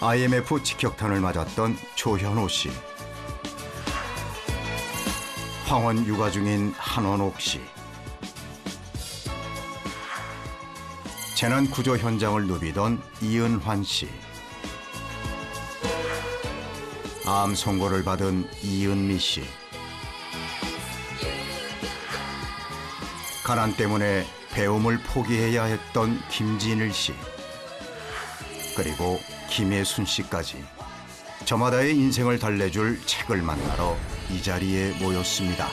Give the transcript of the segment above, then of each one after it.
IMF 직격탄을 맞았던 조현호 씨. 황혼 육아 중인 한원옥 씨. 재난 구조 현장을 누비던 이은환 씨. 암 선고를 받은 이은미 씨. 가난 때문에 배움을 포기해야 했던 김진일 씨. 그리고 김혜순 씨까지 저마다의 인생을 달래줄 책을 만나러 이 자리에 모였습니다.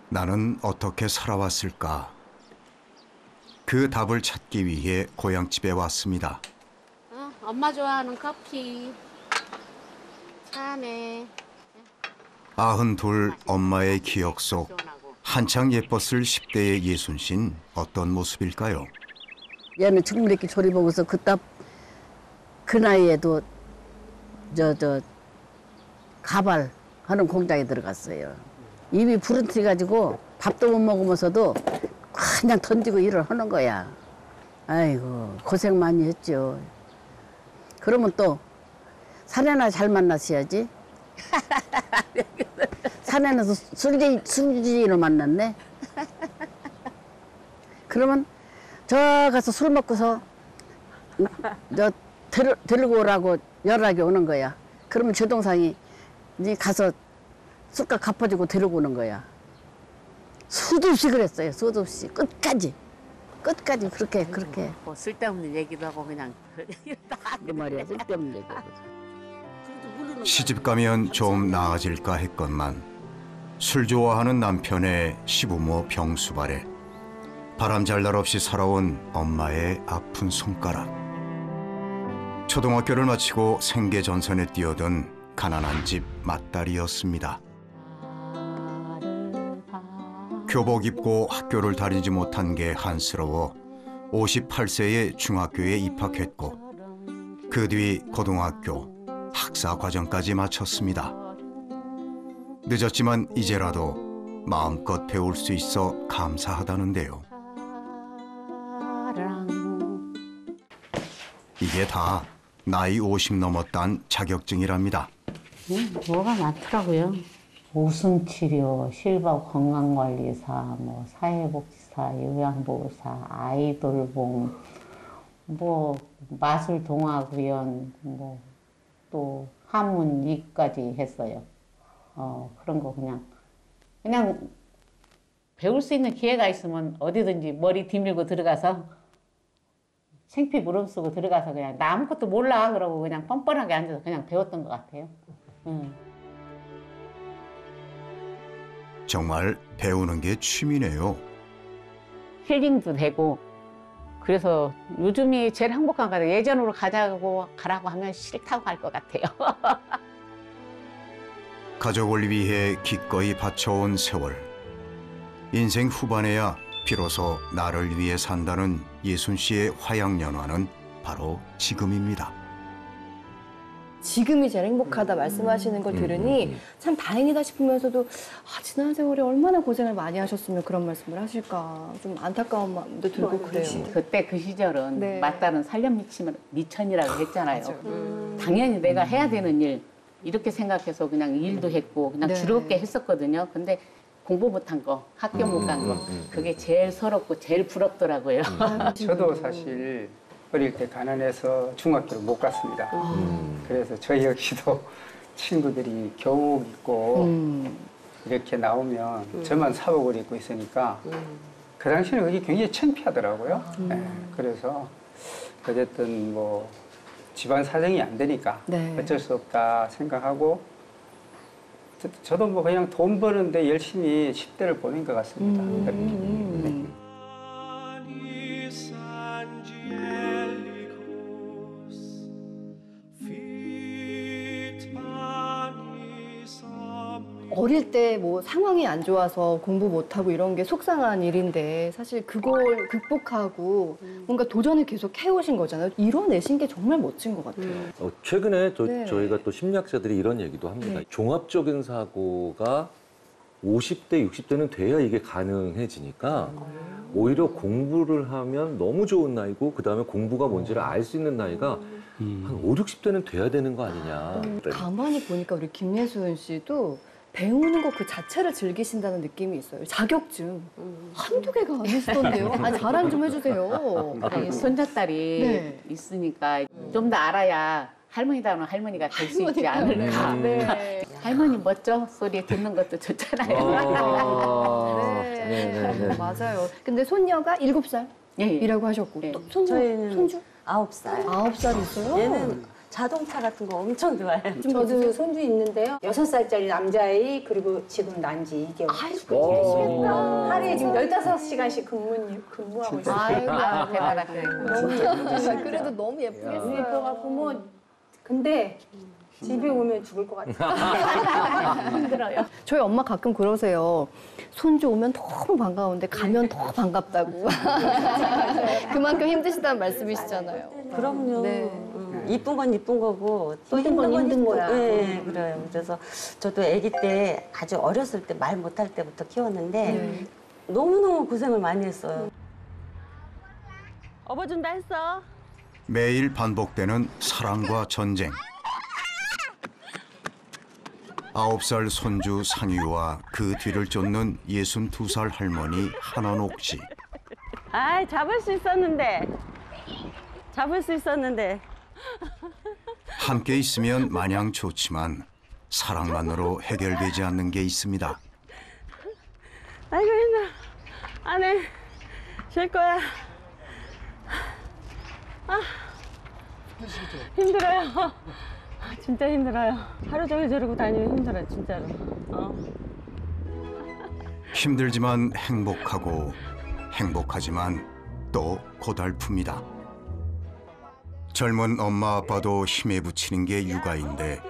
나는 어떻게 살아왔을까? 그 답을 찾기 위해 고향집에 왔습니다. 엄마 좋아하는 커피. 차네. 92 엄마의 기억 속 한창 예뻤을 10대의 예순 씨는 어떤 모습일까요? 얘는 지금 이렇게 조리보고서 그 나이에도 가발 하는 공장에 들어갔어요. 입이 부른뜨 가지고 밥도 못 먹으면서도 그냥 던지고 일을 하는 거야. 아이고 고생 많이 했죠. 그러면 또 사내나 잘 만났어야지. 사내에서 술지인을 만났네. 그러면 저 가서 술 먹고서 데리고 오라고 연락이 오는 거야. 그러면 제 동생이 이제 가서 술값 갚아주고 데리고 오는 거야. 수도 없이 그랬어요. 수도 없이 끝까지 그렇게. 뭐 쓸데없는 얘기도 하고 그냥. 그 말이야 쓸데없는 얘기. 시집 가면 좀 나아질까 했건만 술 좋아하는 남편의 시부모 병수발에 바람잘 날 없이 살아온 엄마의 아픈 손가락. 초등학교를 마치고 생계전선에 뛰어든 가난한 집 맏딸이었습니다. 교복 입고 학교를 다니지 못한 게 한스러워 58세에 중학교에 입학했고 그 뒤 고등학교, 학사 과정까지 마쳤습니다. 늦었지만 이제라도 마음껏 배울 수 있어 감사하다는데요. 이게 다 나이 50 넘었단 자격증이랍니다. 뭐가 많더라고요. 웃음치료, 실밥 건강관리사, 뭐 사회복지사, 요양보호사, 아이돌봉, 뭐 마술동화구연, 뭐 또 한문 이까지 했어요. 그런 거 그냥 배울 수 있는 기회가 있으면 어디든지 머리 뒤밀고 들어가서 생피 무릅쓰고 들어가서 그냥 나 아무것도 몰라 그러고 그냥 뻔뻔하게 앉아서 그냥 배웠던 것 같아요. 정말 배우는 게 취미네요. 힐링도 되고 그래서 요즘이 제일 행복한 것 같아요. 예전으로 가라고 하면 싫다고 할 것 같아요. 가족을 위해 기꺼이 바쳐온 세월. 인생 후반에야 비로소 나를 위해 산다는 예순 씨의 화양연화는 바로 지금입니다. 지금이 제일 행복하다 말씀하시는 걸 들으니 참 다행이다 싶으면서도 지난 세월에 얼마나 고생을 많이 하셨으면 그런 말씀을 하실까 좀 안타까운 마음도 들고 그래요. 그때 그 시절은 네. 맞다는 살림미천이라고 했잖아요. 당연히 내가 해야 되는 일 이렇게 생각해서 그냥 일도 했고 그냥 네. 즐겁게 했었거든요. 근데 공부 못한 거, 학교 못 간 거 그게 제일 서럽고 제일 부럽더라고요. 저도 사실 어릴 때 가난해서 중학교를 못 갔습니다. 그래서 저희 역시도 친구들이 교복 입고 이렇게 나오면 저만 사복을 입고 있으니까 그 당시에는 그게 굉장히 창피하더라고요. 네, 그래서 어쨌든 뭐 집안 사정이 안 되니까 네. 어쩔 수 없다 생각하고 저도 뭐 그냥 돈 버는데 열심히 10대를 보낸 것 같습니다. 네. 어릴 때 뭐 상황이 안 좋아서 공부 못하고 이런 게 속상한 일인데 사실 그걸 극복하고 뭔가 도전을 계속 해오신 거잖아요. 이뤄내신 게 정말 멋진 것 같아요. 최근에 네. 저희가 또 심리학자들이 이런 얘기도 합니다. 종합적인 사고가 50대, 60대는 돼야 이게 가능해지니까 오히려 공부를 하면 너무 좋은 나이고 그다음에 공부가 뭔지를 알 수 있는 나이가 한 5, 60대는 돼야 되는 거 아니냐. 가만히 보니까 우리 김예수연 씨도 배우는 것 그 자체를 즐기신다는 느낌이 있어요. 자격증 한두 개가 아니시던데요? 아니 자랑 좀 해주세요. 아니, 손자딸이 네. 있으니까 좀 더 알아야 할머니다운 할머니가 될 수 있지 않을까. 네. 할머니 멋져 소리 듣는 것도 좋잖아요. 네. 맞아요. 근데 손녀가 7살이라고 예, 예. 하셨고 네. 또 저희는 손주? 9살. 9살 있어요? 얘는 자동차 같은 거 엄청 좋아해요. 저도 손주 있는데요. 6살짜리 남자아이 그리고 지금 난지 2개월. 오. 하루에 지금 15시간씩 근무하고 있어요. 아이고, 대단하다. 그래도 너무 예쁘겠어요. 예뻐갖고 뭐 근데 집에 오면 죽을 것 같아요. 힘들어요. 저희 엄마 가끔 그러세요. 손주 오면 너무 반가운데 가면 더 반갑다고. 그만큼 힘드시다는 말씀이시잖아요. 그럼요. 네. 이쁜 건 이쁜 거고 또 힘든 건 힘든 거야. 네, 그래요. 그래서 저도 아기 때 아주 어렸을 때 말 못할 때부터 키웠는데 네. 너무너무 고생을 많이 했어요. 업어준다 했어. 매일 반복되는 사랑과 전쟁. 9살 손주 상유와 그 뒤를 쫓는 62살 할머니 한원옥 씨. 아, 잡을 수 있었는데. 잡을 수 있었는데. 함께 있으면 마냥 좋지만 사랑만으로 해결되지 않는 게 있습니다. 아이고 힘들어. 안 해. 쉴 거야. 아, 힘들어요. 진짜 힘들어요. 하루 종일 저러고 다니면 힘들어요, 진짜로. 힘들지만 행복하고 행복하지만 또 고달픕니다. 젊은 엄마 아빠도 힘에 부치는 게 육아인데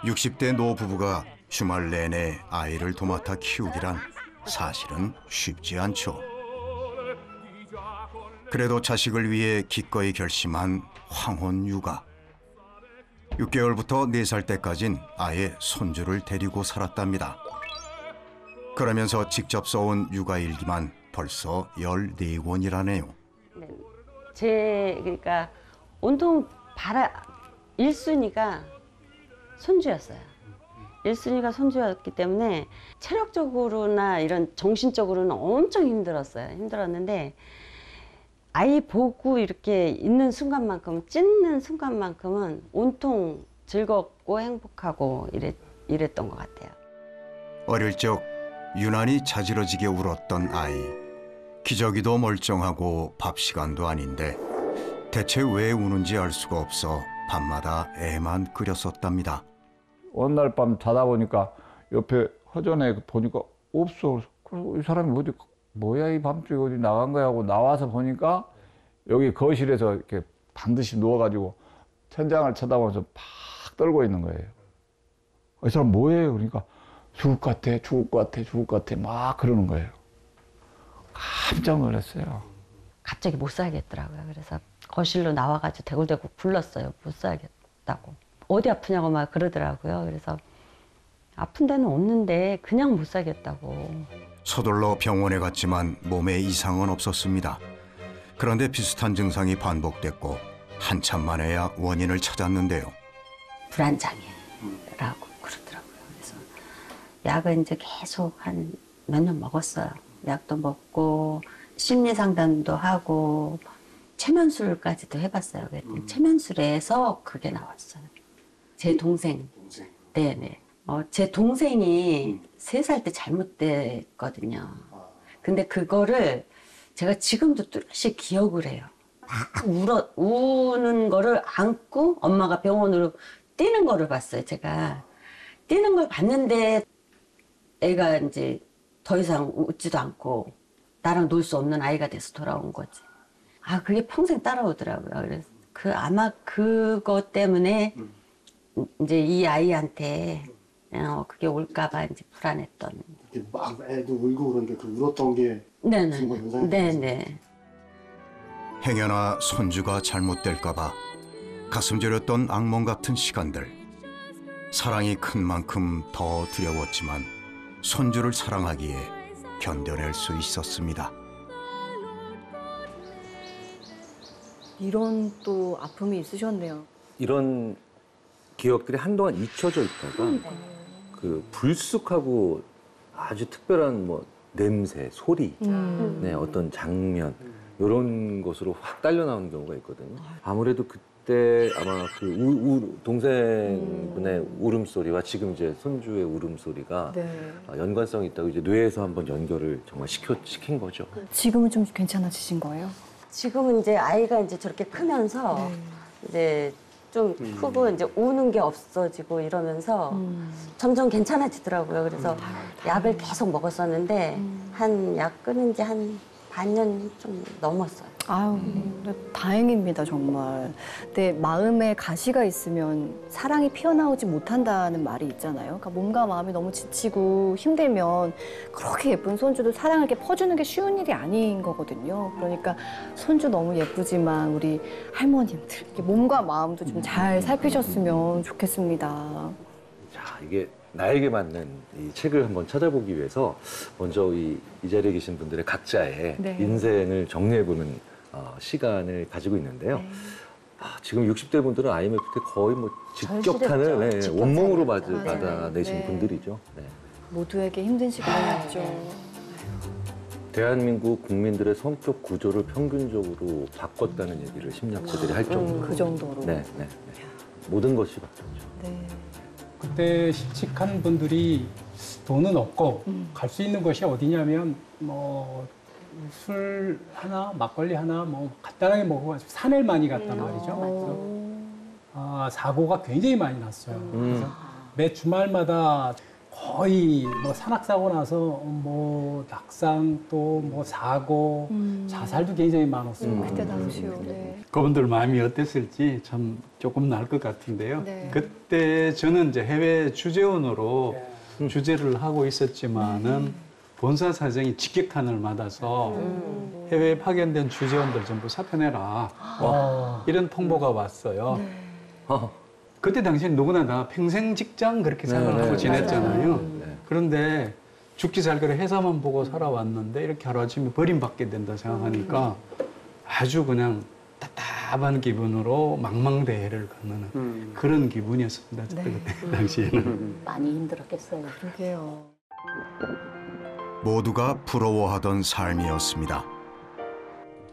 60대 노부부가 주말 내내 아이를 도맡아 키우기란 사실은 쉽지 않죠. 그래도 자식을 위해 기꺼이 결심한 황혼 육아. 6개월부터 4살 때까진 아예 손주를 데리고 살았답니다. 그러면서 직접 써온 육아일기만 벌써 14권이라네요. 그러니까 온통 1순위가 손주였어요. 1순위가 손주였기 때문에 체력적으로나 이런 정신적으로는 엄청 힘들었는데 아이 보고 이렇게 있는 순간만큼, 찢는 순간만큼은 온통 즐겁고 행복하고 이랬던 것 같아요. 어릴 적 유난히 자지러지게 울었던 아이. 기저귀도 멀쩡하고 밥 시간도 아닌데 대체 왜 우는지 알 수가 없어 밤마다 애만 끓였었답니다. 어느 날 밤 자다 보니까 옆에 허전에 보니까 없어. 그리고 이 사람이 어디 뭐야 이 밤중에 어디 나간 거야 하고 나와서 보니까 여기 거실에서 이렇게 반드시 누워가지고 천장을 쳐다보면서 팍 떨고 있는 거예요. 이 사람 뭐예요? 그러니까 죽을 것 같아, 죽을 것 같아, 죽을 것 같아 막 그러는 거예요. 깜짝 놀랐어요. 갑자기 못 살겠더라고요. 그래서 거실로 나와가지고 대굴대굴 굴렀어요. 못 살겠다고. 어디 아프냐고 막 그러더라고요. 그래서 아픈 데는 없는데 그냥 못 살겠다고. 서둘러 병원에 갔지만 몸에 이상은 없었습니다. 그런데 비슷한 증상이 반복됐고 한참 만에야 원인을 찾았는데요. 불안장애라고 그러더라고요. 그래서 약을 이제 계속 한 몇 년 먹었어요. 약도 먹고 심리 상담도 하고 체면술까지도 해봤어요. 체면술에서 그게 나왔어요. 제 동생. 네네. 제 동생이 3살 때 잘못됐거든요. 근데 그거를 제가 지금도 뚜렷이 기억을 해요. 막 우는 거를 안고 엄마가 병원으로 뛰는 거를 봤어요. 제가 뛰는 걸 봤는데 애가 이제 더 이상 웃지도 않고 나랑 놀 수 없는 아이가 돼서 돌아온 거지. 아, 그게 평생 따라오더라고요. 그래서 아마 그것 때문에 이제 이 아이한테 그게 올까봐 이제 불안했던. 막 애도 울고 그러는데 그 울었던 게 네네. 네네. 행여나 손주가 잘못될까봐 가슴 저렸던 악몽 같은 시간들. 사랑이 큰 만큼 더 두려웠지만 손주를 사랑하기에 견뎌낼 수 있었습니다. 이런 또 아픔이 있으셨네요. 이런 기억들이 한동안 잊혀져 있다가 그 불쑥하고 아주 특별한 뭐 냄새, 소리, 네, 어떤 장면 이런 것으로 확 딸려 나오는 경우가 있거든요. 아무래도 그때 아마 그 동생분의 울음소리와 지금 이제 손주의 울음소리가 네. 연관성이 있다고 이제 뇌에서 한번 연결을 정말 시킨 거죠. 지금은 좀 괜찮아지신 거예요? 지금은 이제 아이가 이제 저렇게 크면서 이제 좀 크고 이제 우는 게 없어지고 이러면서 점점 괜찮아지더라고요. 그래서 약을 계속 먹었었는데 한 약 끊은 지 한 반년 좀 넘었어요. 아유, 다행입니다, 정말. 근데 마음에 가시가 있으면 사랑이 피어나오지 못한다는 말이 있잖아요. 그러니까 몸과 마음이 너무 지치고 힘들면 그렇게 예쁜 손주도 사랑을 이렇게 퍼주는 게 쉬운 일이 아닌 거거든요. 그러니까 손주 너무 예쁘지만 우리 할머님들 이렇게 몸과 마음도 좀 잘 살피셨으면 좋겠습니다. 자, 이게 나에게 맞는 이 책을 한번 찾아보기 위해서 먼저 이 자리에 계신 분들의 각자의 인생을 정리해보는 시간을 가지고 있는데요. 지금 60대 분들은 IMF 때 거의 뭐 직격탄을 온몸으로 받아내신 분들이죠. 네. 모두에게 힘든 시간이었죠. 대한민국 국민들의 성격 구조를 평균적으로 바꿨다는 얘기를 심리학자들이 할 정도로. 그 정도로. 네. 모든 것이 바뀌었죠. 네. 그때 실직한 분들이 돈은 없고 갈 수 있는 곳이 어디냐면 뭐 술 하나, 막걸리 하나 뭐 간단하게 먹어가지고 산을 많이 갔단 말이죠. 그래서 사고가 굉장히 많이 났어요. 그래서 매 주말마다 거의 뭐 산악사고 나서 뭐 낙상 또 뭐 사고 자살도 굉장히 많았어요. 그때 당시요. 네. 그분들 마음이 어땠을지 참 조금 날 것 같은데요. 네. 그때 저는 이제 해외 주재원으로 주재를 하고 있었지만은 본사 사정이 직격탄을 맞아서 해외에 파견된 주재원들 전부 사표내라 이런 통보가 왔어요. 그때 당시엔 누구나 다 평생 직장 그렇게 생각하고 지냈잖아요. 그런데 죽기 살기로 회사만 보고 살아왔는데 이렇게 하루아침에 버림받게 된다 생각하니까 아주 그냥 답답한 기분으로 망망대해를 걷는 그런 기분이었습니다. 그때 당시에는. 많이 힘들었겠어요. 그러게요. 모두가 부러워하던 삶이었습니다.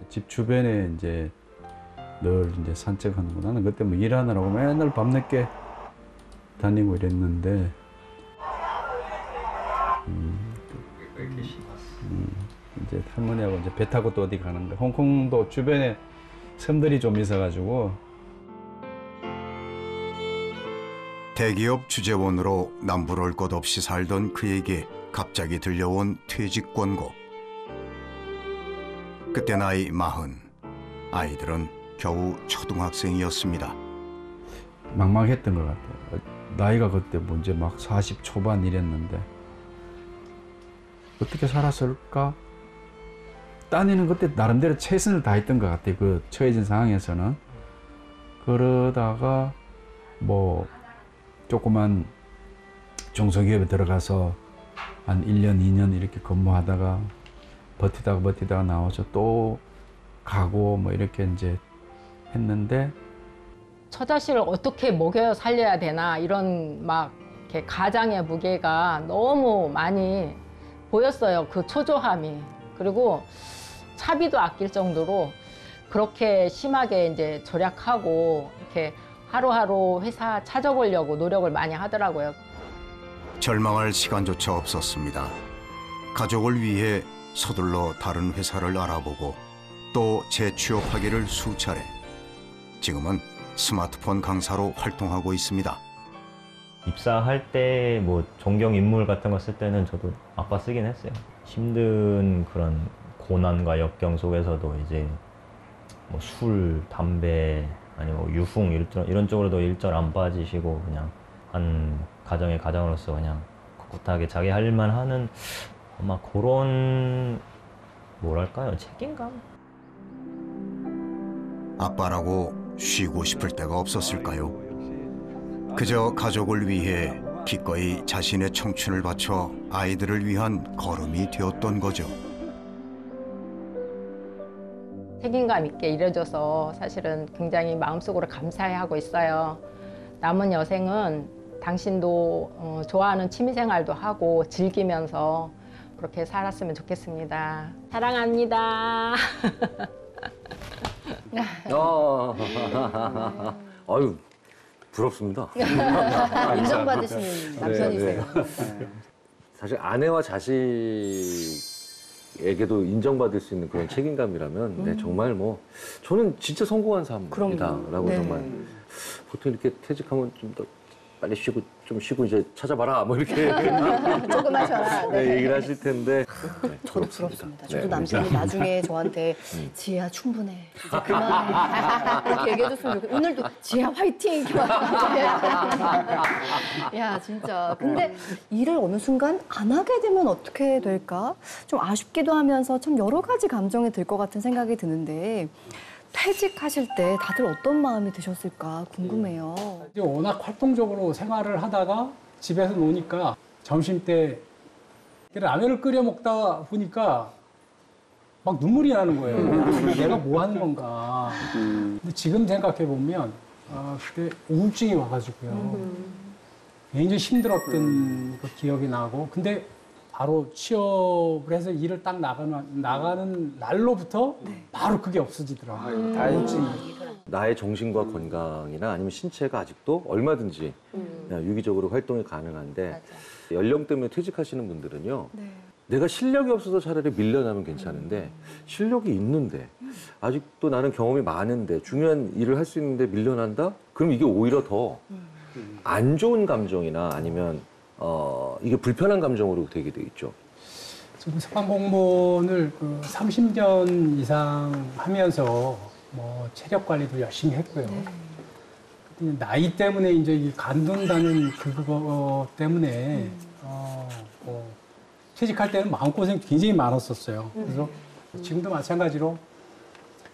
집 주변에 이제 늘 이제 산책하는 거 나는 그때 뭐 일하느라고 맨날 밤늦게 다니고 이랬는데 이제 할머니하고 이제 배 타고 또 어디 가는데 홍콩도 주변에 섬들이 좀 있어가지고 대기업 주재원으로 남부를 것 없이 살던 그에게 갑자기 들려온 퇴직 권고. 그때 나이 40, 아이들은 겨우 초등학생이었습니다. 막막했던 것 같아요. 나이가 그때 뭐 이제 막 40 초반 이랬는데 어떻게 살았을까? 딴에는 그때 나름대로 최선을 다했던 것 같아요. 그 처해진 상황에서는. 그러다가 뭐 조그만 중소기업에 들어가서 한 1년, 2년 이렇게 근무하다가 버티다가 나와서 또 가고 뭐 이렇게 이제 했는데 처자식을 어떻게 먹여 살려야 되나 이런 막 이렇게 가장의 무게가 너무 많이 보였어요. 그 초조함이. 그리고 차비도 아낄 정도로 그렇게 심하게 이제 절약하고 이렇게 하루하루 회사 찾아보려고 노력을 많이 하더라고요. 절망할 시간조차 없었습니다. 가족을 위해 서둘러 다른 회사를 알아보고 또 재취업하기를 수차례. 지금은 스마트폰 강사로 활동하고 있습니다. 입사할 때 뭐 존경 인물 같은 거 쓸 때는 저도 아빠 쓰긴 했어요. 힘든 그런 고난과 역경 속에서도 이제 뭐 술, 담배, 아니면 뭐 유흥 이런 쪽으로도 일절 안 빠지시고 그냥 한 가정의 가장으로서 그냥 꿋꿋하게 자기 할 만 하는 아마 그런 뭐랄까요, 책임감? 아빠라고 쉬고 싶을 때가 없었을까요? 그저 가족을 위해 기꺼이 자신의 청춘을 바쳐 아이들을 위한 걸음이 되었던 거죠. 책임감 있게 일해줘서 사실은 굉장히 마음속으로 감사해하고 있어요. 남은 여생은 당신도 좋아하는 취미생활도 하고 즐기면서 그렇게 살았으면 좋겠습니다. 사랑합니다. 아유, 부럽습니다. 인정받으시는 남편이세요. 네. 사실 아내와 자식에게도 인정받을 수 있는 그런 책임감이라면 네, 정말 뭐 저는 진짜 성공한 삶이다라고 네. 정말 보통 이렇게 퇴직하면 좀 더 빨리 쉬고 좀 쉬고 이제 찾아봐라 뭐 이렇게 조금 하셔라. 네, 얘기를 하실 텐데 네, 저도 부럽습니다. 저도 네. 남편이 나중에 저한테 지혜야 충분해. 이제 그만해. 이렇게 얘기해줬으면 좋겠어요. 오늘도 지혜야 화이팅! 야 진짜. 근데 일을 어느 순간 안 하게 되면 어떻게 될까? 좀 아쉽기도 하면서 참 여러 가지 감정이 들 것 같은 생각이 드는데 퇴직하실 때 다들 어떤 마음이 드셨을까 궁금해요. 이제 워낙 활동적으로 생활을 하다가 집에서 노니까 점심 때 라면을 끓여 먹다 보니까 막 눈물이 나는 거예요. 내가 뭐 하는 건가. 근데 지금 생각해 보면 그때 우울증이 와가지고요. 굉장히 힘들었던 그 기억이 나고, 근데 바로 취업을 해서 일을 딱 나가는 날로부터 바로 그게 없어지더라고요. 우울증이. 나의 정신과 건강이나 아니면 신체가 아직도 얼마든지 그냥 유기적으로 활동이 가능한데 연령 때문에 퇴직하시는 분들은요. 내가 실력이 없어서 차라리 밀려나면 괜찮은데 실력이 있는데 아직도 나는 경험이 많은데 중요한 일을 할 수 있는데 밀려난다? 그럼 이게 오히려 더 안 좋은 감정이나 아니면 이게 불편한 감정으로 되게 돼 있죠. 지금 소방 공무원을 30년 이상 하면서 뭐 체력 관리도 열심히 했고요. 근데 나이 때문에 이제 이 간둔다는 그거 때문에 뭐 퇴직할 때는 마음고생 굉장히 많았었어요. 그래서 지금도 마찬가지로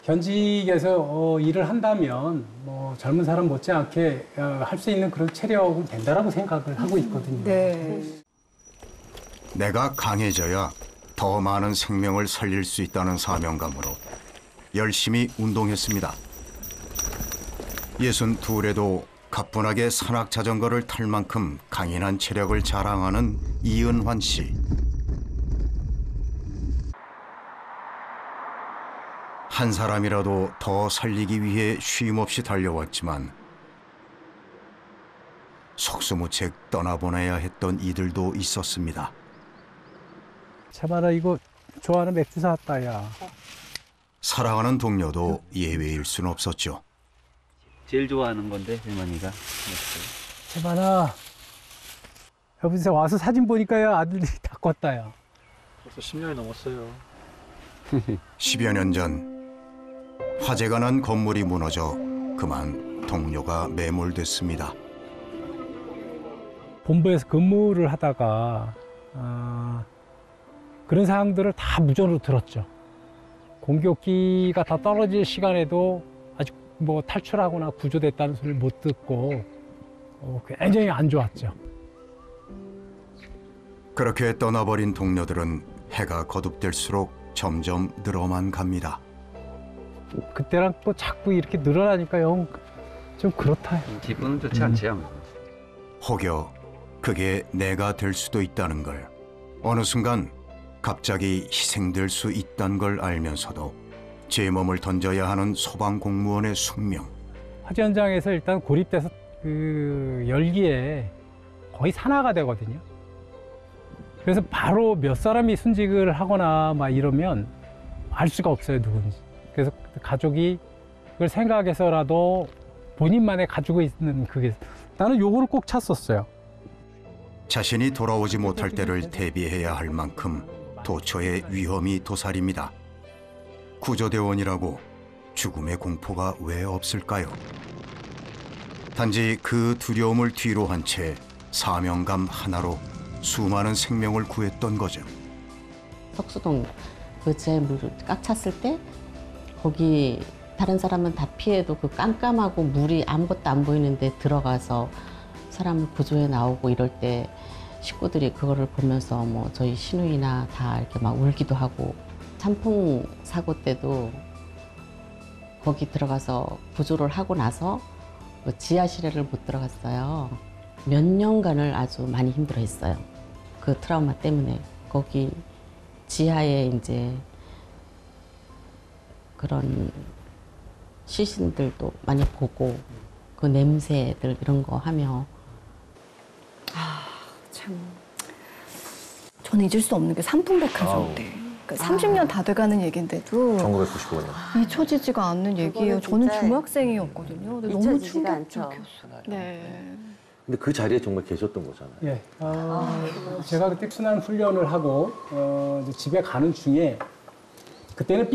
현직에서 일을 한다면 뭐 젊은 사람 못지않게 할 수 있는 그런 체력은 된다라고 생각을 하고 있거든요. 네. 내가 강해져야 더 많은 생명을 살릴 수 있다는 사명감으로 열심히 운동했습니다. 62에도 가뿐하게 산악 자전거를 탈 만큼 강인한 체력을 자랑하는 이은환 씨. 한 사람이라도 더 살리기 위해 쉼없이 달려왔지만 속수무책 떠나보내야 했던 이들도 있었습니다. 제발아 이거 좋아하는 맥주 사왔다 야. 사랑하는 동료도 예외일 순 없었죠. 제일 좋아하는 건데 할머니가. 제발아 여보세요 와서 사진 보니까요 아들이 다 컸다 야. 벌써 10년이 넘었어요. 10여 년 전 화재가 난 건물이 무너져 그만 동료가 매몰됐습니다. 본부에서 근무를 하다가 그런 상황들을 다 무전으로 들었죠. 공격기가 다 떨어질 시간에도 아직 뭐 탈출하거나 구조됐다는 소리를 못 듣고 굉장히 안 좋았죠. 그렇게 떠나버린 동료들은 해가 거듭될수록 점점 늘어만 갑니다. 그때랑 또 자꾸 이렇게 늘어나니까 영 좀 그렇다. 기분은 좋지 않지요. 혹여 그게 내가 될 수도 있다는 걸, 어느 순간 갑자기 희생될 수 있다는 걸 알면서도 제 몸을 던져야 하는 소방 공무원의 숙명. 화재 현장에서 일단 고립돼서 그 열기에 거의 산화가 되거든요. 그래서 바로 몇 사람이 순직을 하거나 막 이러면 알 수가 없어요, 누군지. 그래서 가족이 그걸 생각해서라도 본인만의 가지고 있는 그게, 나는 요거를 꼭 찾았어요. 자신이 돌아오지 못할 때를 대비해야 할 만큼 도처의 위험이 도사립니다. 구조대원이라고 죽음의 공포가 왜 없을까요? 단지 그 두려움을 뒤로 한 채 사명감 하나로 수많은 생명을 구했던 거죠. 석수동 그 재물 꽉 찼을 때 거기 다른 사람은 다 피해도 그 깜깜하고 물이 아무것도 안 보이는데 들어가서 사람을 구조해 나오고 이럴 때 식구들이 그거를 보면서 뭐 저희 시누이나 다 이렇게 막 울기도 하고, 참풍 사고 때도 거기 들어가서 구조를 하고 나서 그 지하실에를 못 들어갔어요. 몇 년간을 아주 많이 힘들어했어요. 그 트라우마 때문에. 거기 지하에 이제 그런 시신들도 많이 보고, 그 냄새들 이런 거 하며. 참. 저는 잊을 수 없는 게 삼풍백화점 때. 그러니까 30년 다 돼가는 얘기인데도 1995년. 잊혀지지가 않는 얘기예요. 저는 중학생이었거든요. 근데 너무 충격적이었어요. 네. 근데 그 자리에 정말 계셨던 거잖아요. 예. 제가 그때 순환 훈련을 하고 이제 집에 가는 중에 그때는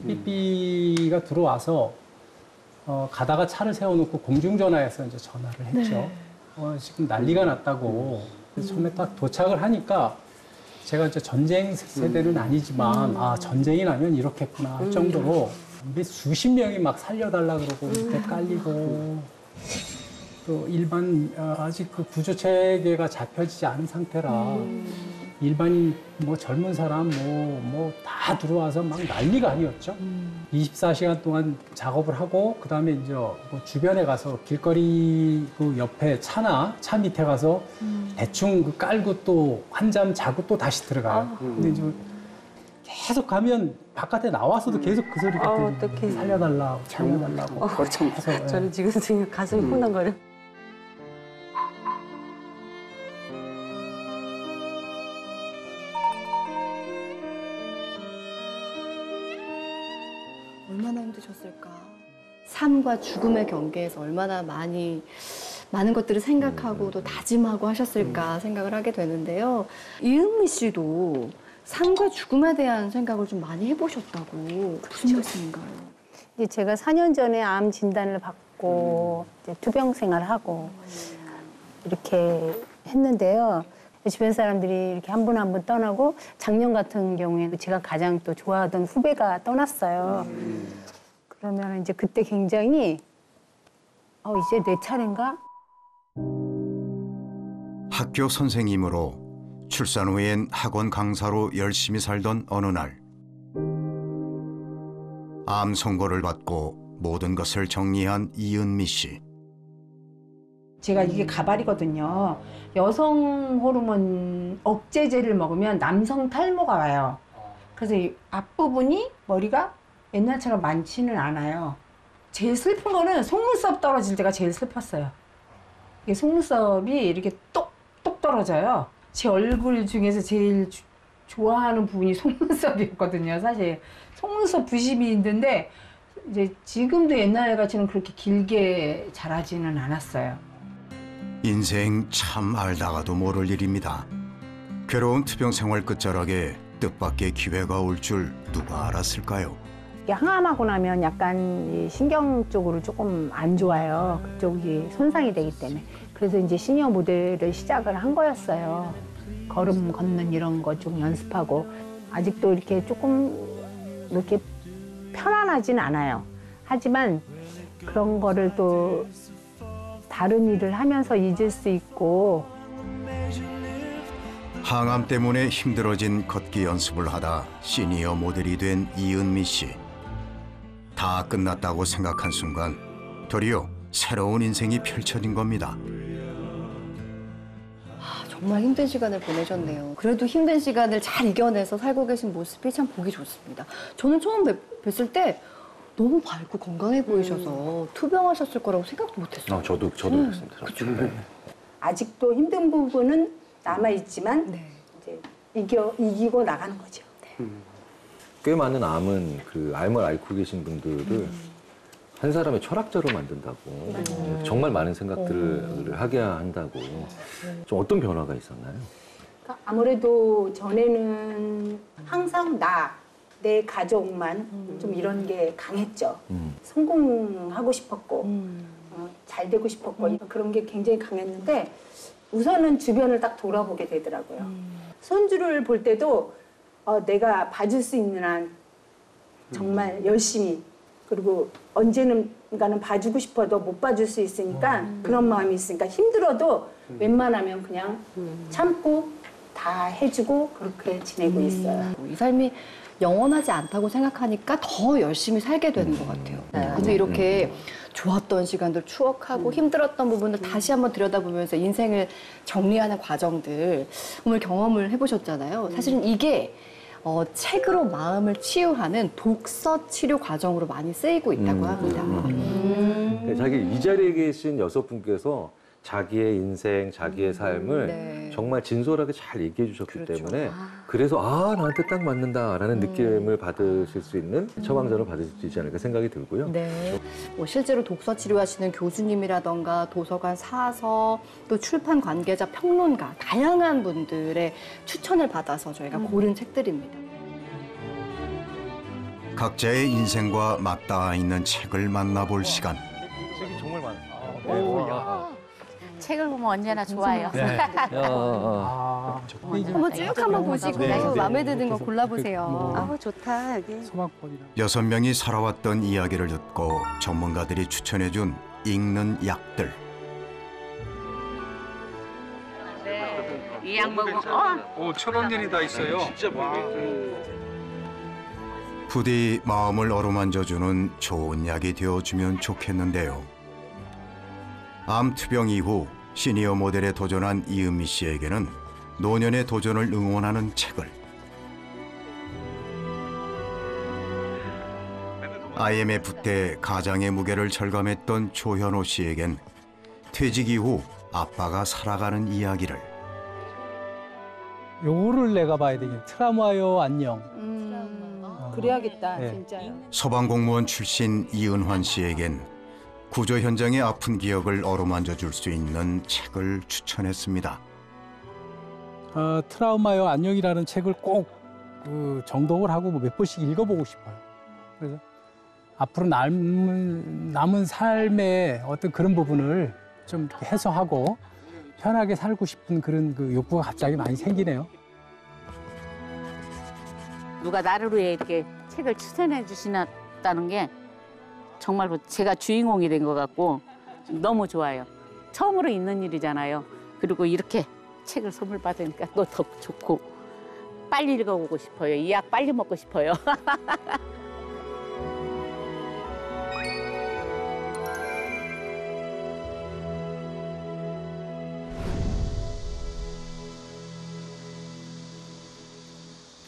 삐삐가 들어와서 가다가 차를 세워놓고 공중전화해서 이제 전화를 했죠. 지금 난리가 났다고. 처음에 딱 도착을 하니까 제가 이제 전쟁 세대는 아니지만 전쟁이 나면 이렇겠구나 할 정도로 수십 명이 막 살려달라 그러고 밑에 깔리고, 또 일반 아직 그 구조 체계가 잡혀지지 않은 상태라 일반인 뭐 젊은 사람 뭐 다 들어와서 막 난리가 아니었죠. 24시간 동안 작업을 하고 그다음에 이제 뭐 주변에 가서 길거리 그 옆에 차 밑에 가서 대충 그 깔고 또 한잠 자고 또 다시 들어가요. 근데 이제 계속 가면 바깥에 나와서도 계속 그 소리가 들리고 살려달라고 살려달라고. 저는 지금 가슴이 콩당거려. 얼마나 힘드셨을까. 삶과 죽음의 경계에서 얼마나 많은 것들을 생각하고 또 다짐하고 하셨을까 생각을 하게 되는데요. 이은미 씨도 삶과 죽음에 대한 생각을 좀 많이 해보셨다고. 무슨 말씀인가요? 이제 제가 4년 전에 암 진단을 받고 이제 투병 생활을 하고 이렇게 했는데요. 주변 사람들이 이렇게 한 분 한 분 떠나고, 작년 같은 경우에는 제가 가장 또 좋아하던 후배가 떠났어요. 그러면 이제 그때 굉장히 이제 내 차례인가? 학교 선생님으로 출산 후엔 학원 강사로 열심히 살던 어느 날, 암 선고를 받고 모든 것을 정리한 이은미 씨. 제가 이게 가발이거든요. 여성 호르몬 억제제를 먹으면 남성 탈모가 와요. 그래서 이 앞부분이 머리가 옛날처럼 많지는 않아요. 제일 슬픈 거는 속눈썹 떨어질 때가 제일 슬펐어요. 이게 속눈썹이 이렇게 똑똑 떨어져요. 제 얼굴 중에서 제일 좋아하는 부분이 속눈썹이었거든요. 사실 속눈썹 부심이 있는데 이제 지금도 옛날 같이는 그렇게 길게 자라지는 않았어요. 인생 참 알다가도 모를 일입니다. 괴로운 투병 생활 끝자락에 뜻밖의 기회가 올 줄 누가 알았을까요? 항암하고 나면 약간 이 신경 쪽으로 조금 안 좋아요. 그쪽이 손상이 되기 때문에. 그래서 이제 시니어 모델을 시작을 한 거였어요. 걸음 걷는 이런 거 좀 연습하고. 아직도 이렇게 조금 이렇게 편안하진 않아요. 하지만 그런 거를 또 다른 일을 하면서 잊을 수 있고. 항암 때문에 힘들어진 걷기 연습을 하다 시니어 모델이 된 이은미 씨. 다 끝났다고 생각한 순간 도리어 새로운 인생이 펼쳐진 겁니다. 정말 힘든 시간을 보내셨네요. 그래도 힘든 시간을 잘 이겨내서 살고 계신 모습이 참 보기 좋습니다. 저는 처음 뵀을 때 너무 밝고 건강해 보이셔서 투병하셨을 거라고 생각도 못했어요. 저도 그렇습니다. 그쵸? 아직도 힘든 부분은 남아있지만 이제 이기고 나가는 거죠. 꽤 많은 암은 그 암을 앓고 계신 분들을 한 사람의 철학자로 만든다고, 정말 많은 생각들을 하게 한다고. 좀 어떤 변화가 있었나요? 그러니까 아무래도 전에는 항상 내 가족만 좀 이런 게 강했죠. 성공하고 싶었고 잘 되고 싶었고 그런 게 굉장히 강했는데, 우선은 주변을 딱 돌아보게 되더라고요. 손주를 볼 때도 내가 봐줄 수 있는 한 정말 열심히, 그리고 언제는가는 봐주고 싶어도 못 봐줄 수 있으니까 그런 마음이 있으니까 힘들어도 웬만하면 그냥 참고 다 해주고 그렇게 지내고 있어요. 이 삶이 영원하지 않다고 생각하니까 더 열심히 살게 되는 것 같아요. 그래서 이렇게 좋았던 시간들 추억하고 힘들었던 부분을 다시 한번 들여다보면서 인생을 정리하는 과정들 오늘 경험을 해보셨잖아요. 사실은 이게 책으로 마음을 치유하는 독서 치료 과정으로 많이 쓰이고 있다고 합니다. 자기 이 자리에 계신 6분께서 자기의 인생, 자기의 삶을 정말 진솔하게 잘 얘기해 주셨기 때문에 그래서 나한테 딱 맞는다라는 느낌을 받으실 수 있는 처방전을 받으실 수 있지 않을까 생각이 들고요. 네. 뭐 실제로 독서 치료하시는 교수님이라던가 도서관 사서 또 출판 관계자, 평론가 다양한 분들의 추천을 받아서 저희가 고른 책들입니다. 각자의 인생과 맞닿아 있는 책을 만나볼 시간. 책이 정말 많아요. 책을 보면 언제나 좋아요. 한번 쭉 한번 보시고 마음에 드는 거 골라보세요. 아우 좋다 여기. 6명이 살아왔던 이야기를 듣고 전문가들이 추천해준 읽는 약들. 이 약 먹으면 1,000원짜리 다 있어요. 진짜 부디 마음을 어루만져주는 좋은 약이 되어주면 좋겠는데요. 암 투병 이후 시니어 모델에 도전한 이은미 씨에게는 노년의 도전을 응원하는 책을, IMF 때 가장의 무게를 절감했던 조현호 씨에겐 퇴직 이후 아빠가 살아가는 이야기를, 요거를 내가 봐야 되겠네. 트라우마요 안녕. 그래야겠다, 네. 진짜요. 소방공무원 출신 이은환 씨에겐 구조 현장의 아픈 기억을 어루만져 줄 수 있는 책을 추천했습니다. 트라우마요 안녕이라는 책을 꼭 정독을 하고 몇 번씩 읽어보고 싶어요. 그래서 앞으로 남은 삶의 어떤 그런 부분을 좀 이렇게 해소하고 편하게 살고 싶은 그런 욕구가 갑자기 많이 생기네요. 누가 나를 위해 이렇게 책을 추천해 주시다는 게 정말 제가 주인공이 된 것 같고 너무 좋아요. 처음으로 있는 일이잖아요. 그리고 이렇게 책을 선물 받으니까 또 더 좋고 빨리 읽어보고 싶어요. 이 약 빨리 먹고 싶어요.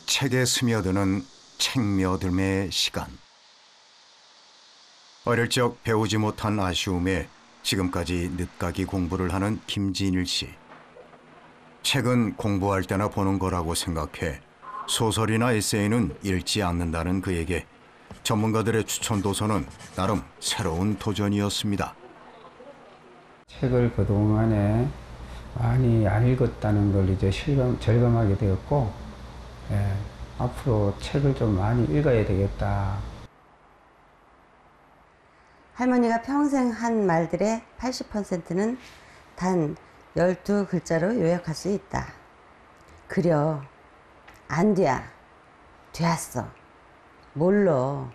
책에 스며드는 책며듦의 시간. 어릴 적 배우지 못한 아쉬움에 지금까지 늦가기 공부를 하는 김진일 씨. 책은 공부할 때나 보는 거라고 생각해 소설이나 에세이는 읽지 않는다는 그에게 전문가들의 추천 도서는 나름 새로운 도전이었습니다. 책을 그동안에 많이 안 읽었다는 걸 이제 절감하게 되었고, 앞으로 책을 좀 많이 읽어야 되겠다. 할머니가 평생 한 말들의 80%는 단 12글자로 요약할 수 있다. 그려, 안 돼야, 되었어, 몰러,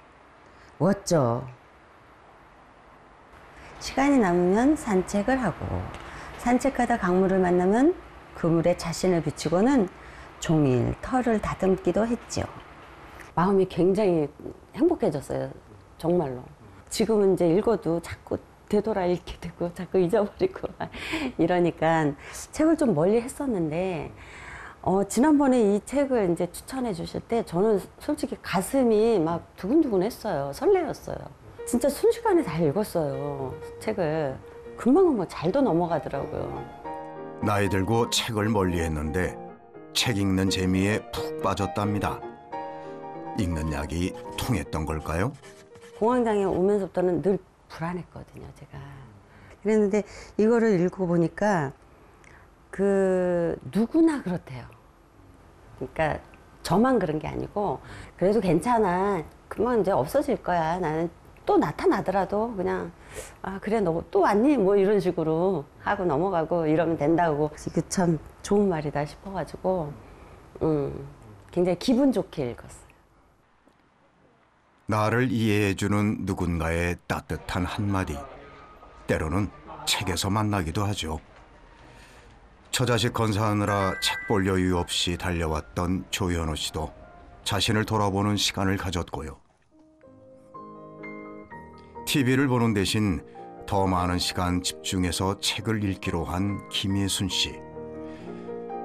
어쩌. 시간이 남으면 산책을 하고, 산책하다 강물을 만나면 그 물에 자신을 비추고는 종일 털을 다듬기도 했죠. 마음이 굉장히 행복해졌어요, 정말로. 지금은 이제 읽어도 자꾸 되돌아 읽게 되고 자꾸 잊어버리고 이러니까 책을 좀 멀리 했었는데 지난번에 이 책을 이제 추천해 주실 때 저는 솔직히 가슴이 막 두근두근 했어요. 설레었어요. 진짜 순식간에 다 읽었어요. 책을. 금방금방 잘도 넘어가더라고요. 나이 들고 책을 멀리 했는데 책 읽는 재미에 푹 빠졌답니다. 읽는 약이 통했던 걸까요? 공황장애 오면서부터는 늘 불안했거든요, 제가. 그랬는데 이거를 읽어보니까 누구나 그렇대요. 그러니까 저만 그런 게 아니고 그래도 괜찮아. 금방 이제 없어질 거야. 나는 또 나타나더라도 그냥 그래 너 또 왔니? 뭐 이런 식으로 하고 넘어가고 이러면 된다고. 이게 참 좋은 말이다 싶어가지고 굉장히 기분 좋게 읽었어요. 나를 이해해주는 누군가의 따뜻한 한마디. 때로는 책에서 만나기도 하죠. 처자식 건사하느라 책 볼 여유 없이 달려왔던 조현우 씨도 자신을 돌아보는 시간을 가졌고요. TV를 보는 대신 더 많은 시간 집중해서 책을 읽기로 한 김예순 씨.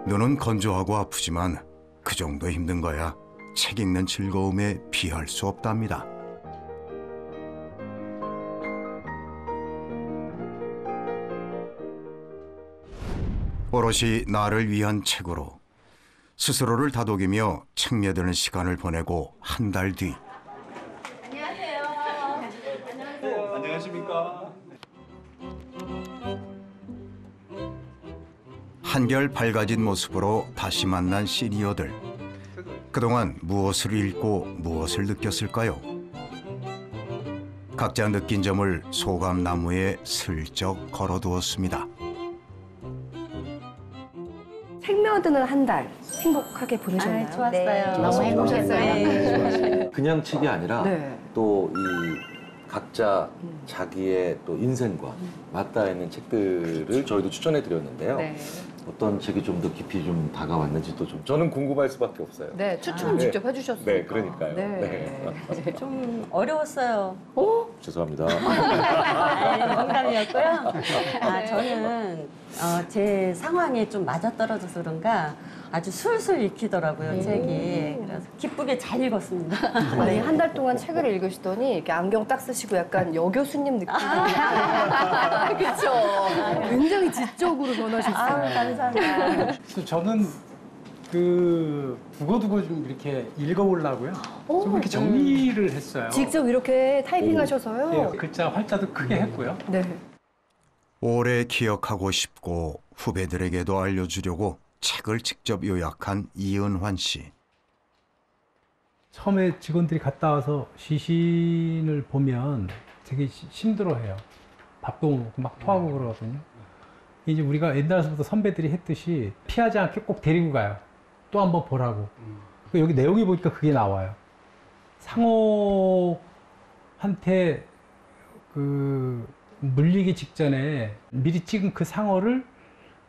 눈은 건조하고 아프지만 그 정도 힘든 거야 책 읽는 즐거움에 비할 수 없답니다. 오롯이 나를 위한 책으로 스스로를 다독이며 책 매드는 시간을 보내고 한 달 뒤. 안녕하십니까. 한결 밝아진 모습으로 다시 만난 시니어들. 그동안 무엇을 읽고 무엇을 느꼈을까요? 각자 느낀 점을 소감나무에 슬쩍 걸어두었습니다. 책 매드는 한 달 행복하게 보내셨나요? 좋았어요. 네. 너무 행복했어요. 그냥 책이 아니라 네. 또 이 각자 자기의 또 인생과 맞닿아 있는 책들을 저희도 추천해 드렸는데요. 네. 어떤 책이 좀 더 깊이 좀 다가왔는지도 좀 저는 궁금할 수밖에 없어요. 네, 추천 직접 해주셨어요. 네, 그러니까요. 네. 좀 어려웠어요. 죄송합니다. 농담이었고요. 저는 제 상황에 좀 맞아떨어져서 그런가 아주 술술 읽히더라고요, 책이. 그래서 기쁘게 잘 읽었습니다. 아니, 한 달 동안 책을 읽으시더니 이렇게 안경 딱 쓰시고 약간 여교수님 느낌. 그렇죠. 굉장히 지적으로 변하셨어요. 감사합니다. 그래서 저는 그 두고두고 좀 이렇게 읽어보려고요. 좀 이렇게 정리를 했어요. 직접 이렇게 타이핑하셔서요? 예, 글자 활자도 크게 했고요. 네. 오래 기억하고 싶고 후배들에게도 알려주려고 책을 직접 요약한 이은환 씨. 처음에 직원들이 갔다 와서 시신을 보면 되게 힘들어해요. 밥도 못 먹고 막 토하고 그러거든요. 이제 우리가 옛날부터 선배들이 했듯이 피하지 않게 꼭 데리고 가요. 또 한번 보라고. 여기 내용이 보니까 그게 나와요. 상어한테 그 물리기 직전에 미리 찍은 그 상어를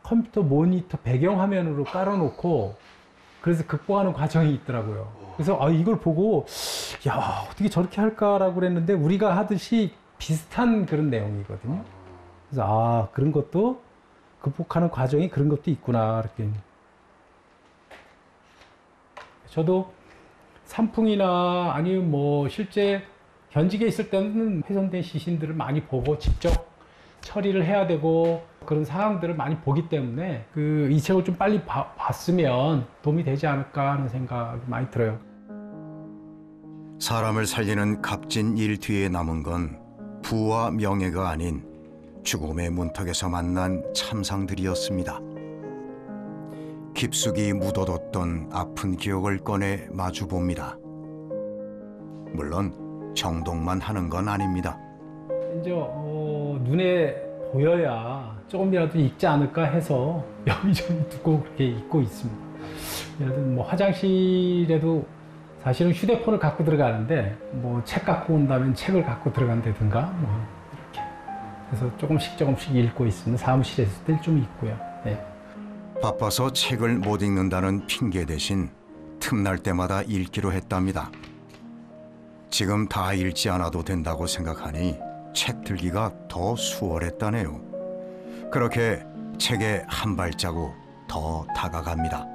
컴퓨터 모니터 배경화면으로 깔아놓고 그래서 극복하는 과정이 있더라고요. 그래서 이걸 보고 야, 어떻게 저렇게 할까라고 그랬는데 우리가 하듯이 비슷한 그런 내용이거든요. 그래서 그런 것도 극복하는 과정이 그런 것도 있구나 이렇게. 저도 산풍이나 아니면 뭐 실제 현직에 있을 때는 훼손된 시신들을 많이 보고 직접 처리를 해야 되고 그런 상황들을 많이 보기 때문에 이 책을 좀 빨리 봤으면 도움이 되지 않을까 하는 생각이 많이 들어요. 사람을 살리는 값진 일 뒤에 남은 건 부와 명예가 아닌 죽음의 문턱에서 만난 참상들이었습니다. 깊숙이 묻어뒀던 아픈 기억을 꺼내 마주봅니다. 물론 정독만 하는 건 아닙니다. 이제 눈에 보여야 조금이라도 읽지 않을까 해서 여기저기 두고 그렇게 읽고 있습니다. 예를 들면 뭐 화장실에도 사실은 휴대폰을 갖고 들어가는데 뭐 책 갖고 온다면 책을 갖고 들어간다든가 뭐 이렇게 그래서 조금씩 읽고 있습니다. 사무실에 있을 때 좀 있고요. 네. 바빠서 책을 못 읽는다는 핑계 대신 틈날 때마다 읽기로 했답니다. 지금 다 읽지 않아도 된다고 생각하니 책 들기가 더 수월했다네요. 그렇게 책에 한 발자국 더 다가갑니다.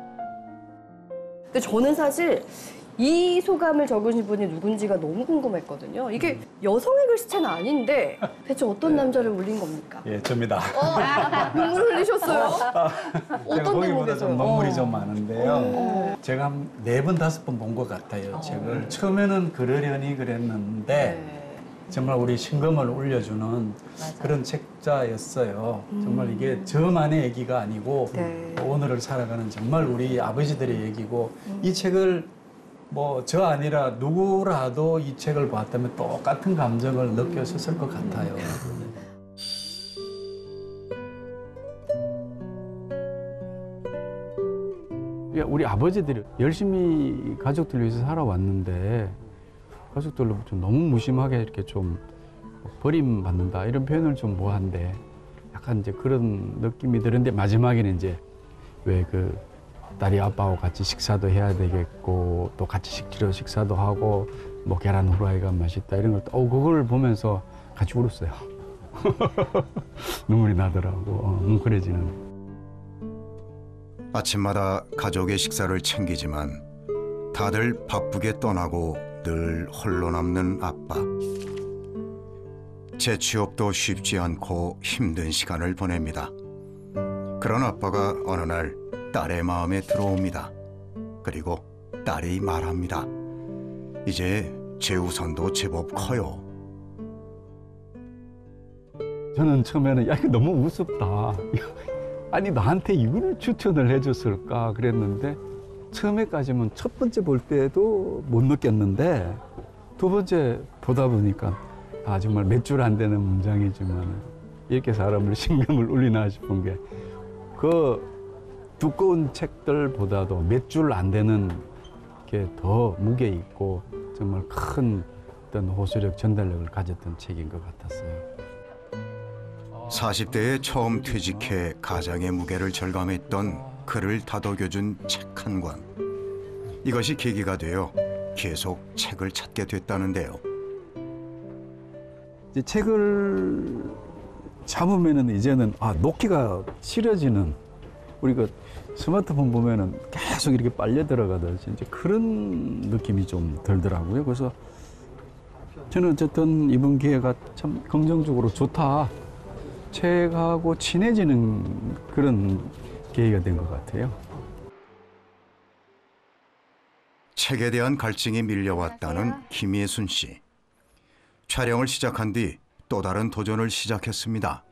근데 저는 사실 이 소감을 적으신 분이 누군지가 너무 궁금했거든요. 이게 여성의 글씨체는 아닌데 대체 어떤 남자를 울린 겁니까? 예, 접니다. 눈물 흘리셨어요? 어떤 거기보다 좀 대목에서요? 눈물이 좀 많은데요. 제가 한 4번, 5번 본 것 같아요, 책을. 처음에는 그러려니 그랬는데 정말 우리 심금을 울려주는 그런 책자였어요. 정말 이게 저만의 얘기가 아니고 오늘을 살아가는 정말 우리 아버지들의 얘기고 이 책을 뭐 저 아니라 누구라도 이 책을 봤다면 똑같은 감정을 느꼈을 것 같아요. 우리 아버지들이 열심히 가족들 위해서 살아왔는데 가족들로 좀 너무 무심하게 이렇게 좀 버림받는다 이런 표현을 좀 뭐한데 약간 이제 그런 느낌이 드는데 마지막에는 이제 왜 그 딸이 아빠하고 같이 식사도 해야 되겠고 또 같이 식사도 하고 뭐 계란 후라이가 맛있다 이런 걸 그걸 보면서 같이 울었어요. 눈물이 나더라고. 뭉클해지는. 아침마다 가족의 식사를 챙기지만 다들 바쁘게 떠나고 늘 홀로 남는 아빠. 재취업도 쉽지 않고 힘든 시간을 보냅니다. 그런 아빠가 어느 날 딸의 마음에 들어옵니다. 그리고 딸이 말합니다. 이제 제 우선도 제법 커요. 저는 처음에는 야 이거 너무 우습다. 아니 나한테 이거를 추천을 해줬을까 그랬는데 처음에까지는 첫 번째 볼 때도 못 느꼈는데 두 번째 보다 보니까 아 정말 몇 줄 안 되는 문장이지만 이렇게 사람을 신경을 울리나 싶은 게 그 두꺼운 책들보다도 몇 줄 안 되는 게 더 무게 있고 정말 큰 어떤 호소력 전달력을 가졌던 책인 것 같았어요. 40대에 처음 퇴직해 가장의 무게를 절감했던 그를 다독여준 책 한 권. 이것이 계기가 되어 계속 책을 찾게 됐다는데요. 이제 책을 잡으면은 이제는 놓기가 싫어지는 우리가 스마트폰 보면은 계속 이렇게 빨려 들어가듯이 이제 그런 느낌이 좀 들더라고요. 그래서 저는 어쨌든 이번 기회가 참 긍정적으로 좋다. 책하고 친해지는 그런 계기가 된 것 같아요. 책에 대한 갈증이 밀려왔다는 김예순 씨. 촬영을 시작한 뒤 또 다른 도전을 시작했습니다.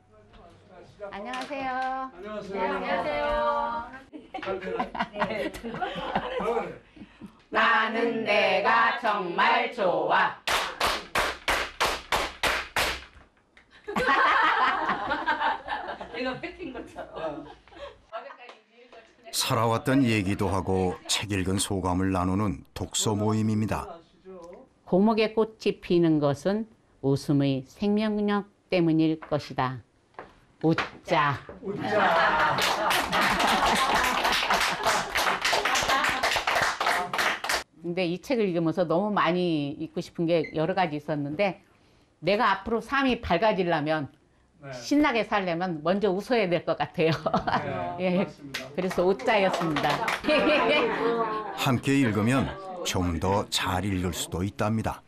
안녕하세요. 안녕하세요. 나는 내가 정말 좋아. 내가 뺏긴 것처럼. 살아왔던 얘기도 하고 책 읽은 소감을 나누는 독서 모임입니다. 고목의 꽃이 피는 것은 웃음의 생명력 때문일 것이다. 웃자. 근데 이 책을 읽으면서 너무 많이 읽고 싶은 게 여러 가지 있었는데 내가 앞으로 삶이 밝아지려면 신나게 살려면 먼저 웃어야 될 것 같아요. 예, 그래서 웃자였습니다. 함께 읽으면 좀 더 잘 읽을 수도 있답니다.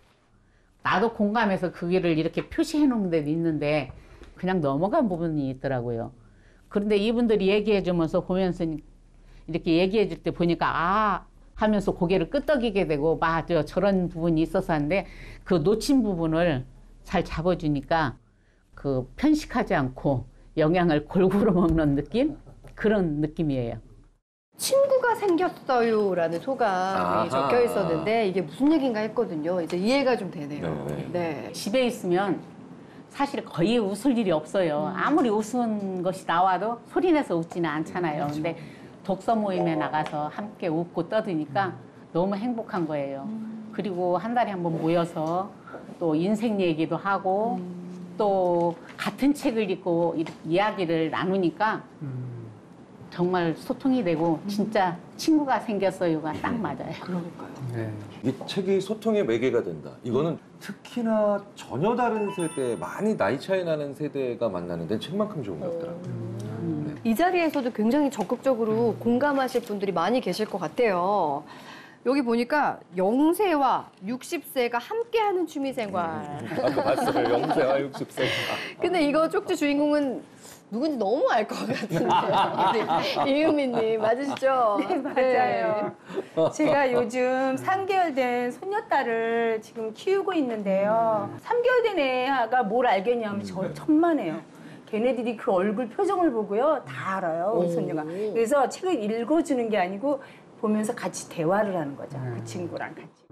나도 공감해서 그 길을 이렇게 표시해 놓은 데도 있는데 그냥 넘어간 부분이 있더라고요. 그런데 이분들이 얘기해 주면서 보면서 이렇게 얘기해 줄 때 보니까 하면서 고개를 끄덕이게 되고 맞아 저런 부분이 있어서 하는데 그 놓친 부분을 잘 잡아주니까 그 편식하지 않고 영양을 골고루 먹는 느낌? 그런 느낌이에요. 친구가 생겼어요라는 소감이 적혀 있었는데 이게 무슨 얘기인가 했거든요. 이제 이해가 좀 되네요. 네. 집에 있으면 사실 거의 웃을 일이 없어요. 아무리 웃은 것이 나와도 소리내서 웃지는 않잖아요. 근데 독서 모임에 나가서 함께 웃고 떠드니까 너무 행복한 거예요. 그리고 한 달에 한 번 모여서 또 인생 얘기도 하고 또 같은 책을 읽고 이야기를 나누니까 정말 소통이 되고 진짜 친구가 생겼어요가 딱 맞아요. 그러니까요. 이 책이 소통의 매개가 된다. 이거는 특히나 전혀 다른 세대, 많이 나이 차이 나는 세대가 만나는 데는 책만큼 좋은 게 없더라고요. 이 자리에서도 굉장히 적극적으로 공감하실 분들이 많이 계실 것 같아요. 여기 보니까 0세와 60세가 함께하는 취미생활. 나도 봤어요. 0세와 60세가. 근데 이거 쪽지 주인공은 누군지 너무 알 것 같은데. 이유미님 맞으시죠? 네, 맞아요. 제가 요즘 3개월 된 손녀딸을 지금 키우고 있는데요. 3개월 된 애가 뭘 알겠냐면 저 천만에요. 걔네들이 그 얼굴 표정을 보고요. 다 알아요, 우리 손녀가. 그래서 책을 읽어주는 게 아니고 보면서 같이 대화를 하는 거죠. 그 친구랑 같이.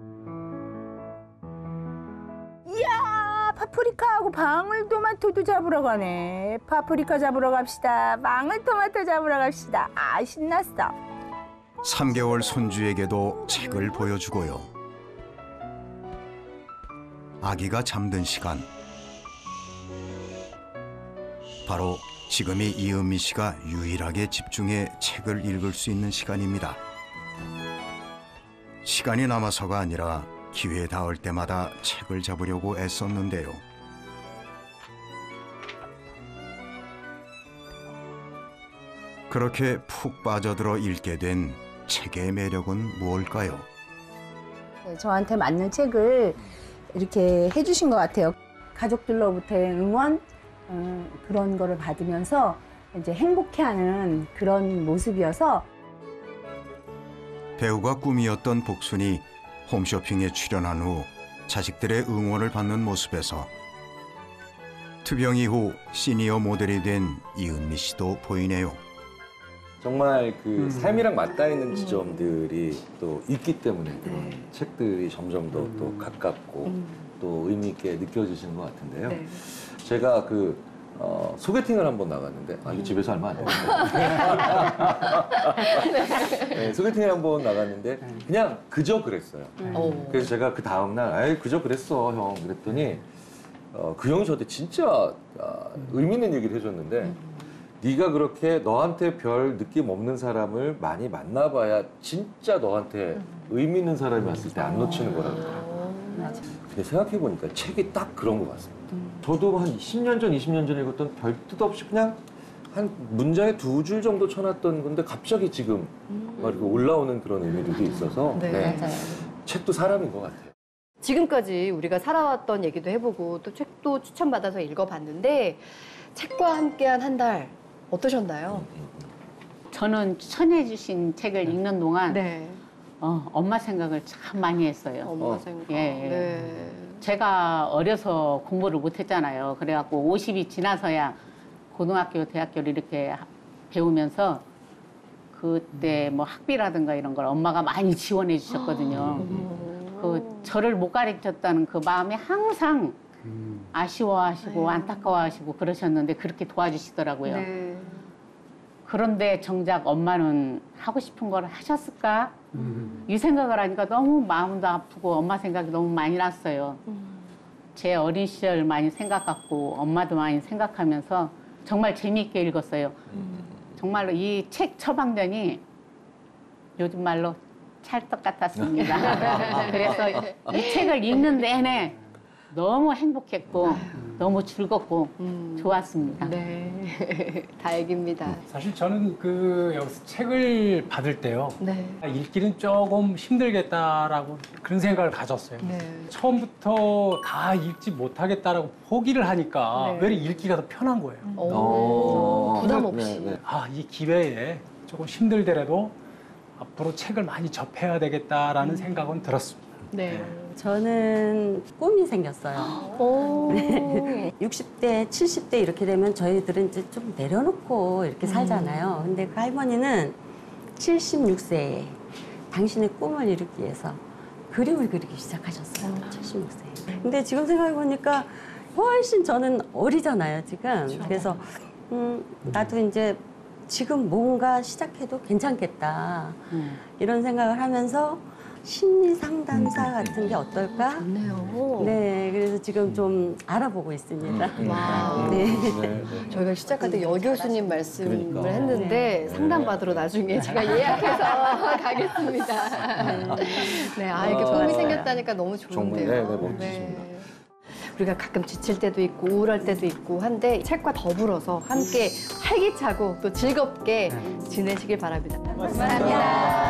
이야, 파프리카하고 방울토마토도 잡으러 가네. 파프리카 잡으러 갑시다. 방울토마토 잡으러 갑시다. 아, 신났어. 3개월 손주에게도 책을 보여주고요. 아기가 잠든 시간. 바로 지금이 이은미 씨가 유일하게 집중해 책을 읽을 수 있는 시간입니다. 시간이 남아서가 아니라 기회에 닿을 때마다 책을 잡으려고 애썼는데요. 그렇게 푹 빠져들어 읽게 된 책의 매력은 무엇일까요? 네, 저한테 맞는 책을 이렇게 해주신 것 같아요. 가족들로부터의 응원 그런 거를 받으면서 이제 행복해하는 그런 모습이어서 배우가 꿈이었던 복순이 홈쇼핑에 출연한 후 자식들의 응원을 받는 모습에서 투병 이후 시니어 모델이 된 이은미 씨도 보이네요. 정말 그 삶이랑 맞닿아 있는 지점들이 또 있기 때문에 그런 책들이 점점 더 또 가깝고 또 의미 있게 느껴지시는 것 같은데요. 네. 제가 그 소개팅을 한번 나갔는데 이거 집에서 하면 안 되는데 네, 소개팅을 한번 나갔는데 그냥 그저 그랬어요. 그래서 제가 그 다음날 아이 그저 그랬어 형 그랬더니 그 형이 저한테 진짜 의미 있는 얘기를 해줬는데 네가 그렇게 너한테 별 느낌 없는 사람을 많이 만나봐야 진짜 너한테 의미 있는 사람이 왔을 때 안 놓치는 거라고 하더라고요. 근데 생각해보니까 책이 딱 그런 것 같습니다. 저도 한 10년 전, 20년 전에 읽었던 별 뜻 없이 그냥 한 문장에 2줄 정도 쳐놨던 건데 갑자기 지금 막 이렇게 올라오는 그런 의미들도 있어서 네. 맞아요. 책도 사람인 것 같아요. 지금까지 우리가 살아왔던 얘기도 해보고 또 책도 추천받아서 읽어봤는데 책과 함께한 한 달 어떠셨나요? 저는 추천해 주신 책을 읽는 동안 엄마 생각을 참 많이 했어요. 엄마 생각. 예. 네. 제가 어려서 공부를 못했잖아요. 그래갖고 50이 지나서야 고등학교, 대학교를 이렇게 배우면서 그때 뭐 학비라든가 이런 걸 엄마가 많이 지원해 주셨거든요. 그 저를 못 가르쳤다는 그 마음이 항상 아쉬워하시고 안타까워하시고 그러셨는데 그렇게 도와주시더라고요. 네. 그런데 정작 엄마는 하고 싶은 걸 하셨을까? 이 생각을 하니까 너무 마음도 아프고 엄마 생각이 너무 많이 났어요. 제 어린 시절 많이 생각했고 엄마도 많이 생각하면서 정말 재미있게 읽었어요. 정말로 이 책 처방전이 요즘 말로 찰떡 같았습니다. 그래서 이 책을 읽는 내내 너무 행복했고 너무 즐겁고 좋았습니다. 네, 다행입니다. 사실 저는 여기서 책을 받을 때요. 네. 읽기는 조금 힘들겠다라고 그런 생각을 가졌어요. 네. 처음부터 다 읽지 못하겠다라고 포기를 하니까 왜 읽기가 더 편한 거예요. 부담 없이. 이 기회에 조금 힘들더라도 앞으로 책을 많이 접해야 되겠다라는 생각은 들었습니다. 네. 저는 꿈이 생겼어요. 네. 60대, 70대 이렇게 되면 저희들은 이제 좀 내려놓고 이렇게 살잖아요. 근데 그 할머니는 76세에 당신의 꿈을 이루기 위해서 그림을 그리기 시작하셨어요. 76세에. 근데 지금 생각해보니까 훨씬 저는 어리잖아요, 지금. 그래서 나도 이제 지금 뭔가 시작해도 괜찮겠다. 이런 생각을 하면서 심리 상담사 같은 게 어떨까? 좋네요. 네, 그래서 지금 좀 알아보고 있습니다. 와. 네. 저희가 시작할 때 여 교수님 말씀을 그러니까. 했는데 네. 상담받으러 나중에 제가 예약해서 가겠습니다. 네, 이렇게 좋아요. 꿈이 생겼다니까 너무 정말, 좋은데요. 멋지십니다. 우리가 가끔 지칠 때도 있고 우울할 때도 있고 한데 책과 더불어서 함께 활기차고 또 즐겁게 지내시길 바랍니다. 감사합니다.